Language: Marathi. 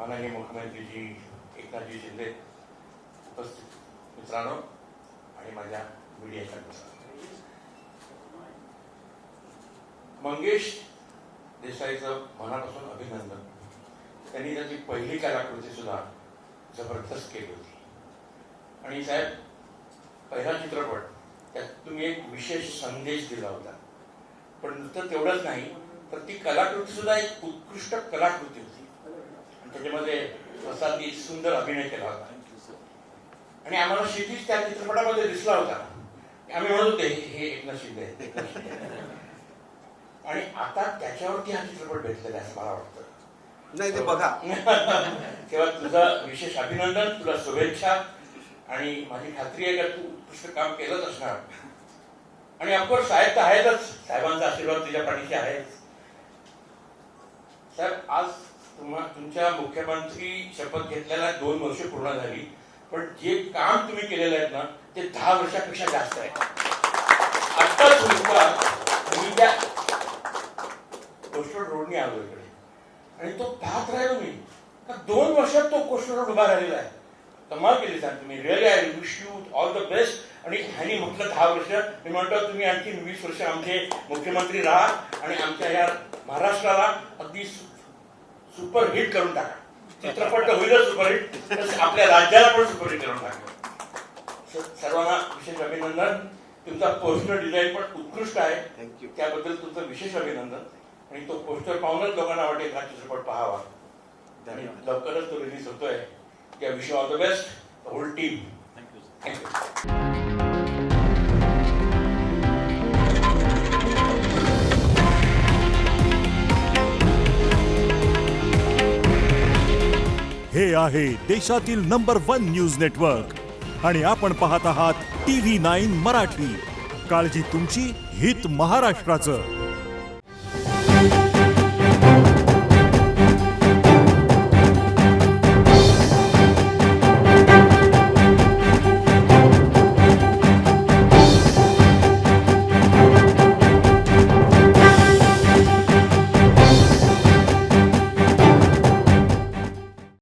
माननीय मुख्यमंत्रीजी एकनाथजी शिंदे, उपस्थित मित्रांनो आणि माझ्या मीडियाच्या मित्रांनो, मंगेश देसाईचं मनापासून अभिनंदन. त्यांनी त्याची पहिली कलाकृती सुद्धा जबरदस्त केली होती. आणि साहेब, पहिला चित्रपट त्यात तुम्ही एक विशेष संदेश दिला होता. पण नुसतं तेवढंच नाही, तर ती कलाकृती सुद्धा एक उत्कृष्ट कलाकृती होती. आणि त्याच्यामध्ये प्रसादनी सुंदर अभिनय केला होता. आणि आम्हाला क्षितिज त्या चित्रपटामध्ये दिसला होता. आम्ही म्हणत होते हे एकनाथ शिंदे आहेत. आणि आता त्याच्यावरती हा चित्रपट भेटलेला आहे असं मला वाटतं. नाही ते बघा. तेव्हा तुझं विशेष अभिनंदन, तुला शुभेच्छा. आणि माझी खात्री आहे का तू उत्कृष्ट काम केलंच असणार. आणि ऑफकोर्स साहेब तर आहेतच, साहेबांचा आशीर्वाद तुझ्या पाठीशी आहेच. साहेब, आज तुमच्या मुख्यमंत्री शपथ घेतलेला 2 वर्ष पूर्ण झाली. पण जे काम तुम्ही केलेलं आहे ना ते 10 वर्षापेक्षा जास्त आहे. आत्ताच मी त्या कोस्टल रोडने आलो इकडे आणि तो पाहत राहिलो मी का 2 वर्षात तो कोस्टल रोड उभा राहिलेला आहे. कमाल केली साहेब तुम्ही. Really I wish you all the best. आणि ह्यानी म्हटलं 10 वर्ष, मी म्हणतो तुम्ही आणखी 20 वर्ष आमचे मुख्यमंत्री राहा आणि आमच्या या महाराष्ट्राला अगदी सुपरहिट करून टाका. चित्रपट तर होईलच सुपरहिट, तसं आपल्या राज्याला पण सुपरहिट करून टाका. सर्वांना विशेष अभिनंदन. तुमचा पोस्टर डिझाईन पण उत्कृष्ट आहे. थँक्यू. त्याबद्दल तुमचं विशेष अभिनंदन. आणि तो पोस्टर पाहूनच लोकांना वाटेल हा चित्रपट पाहावा. आणि लवकरच तो रिलीज होतोय. त्या wish all the best whole team. Thank you. हे आहे देशातील नंबर 1 न्यूज नेटवर्क आणि आपण पाहत आहात TV9 मराठी. काळजी तुमची, हित महाराष्ट्राचं.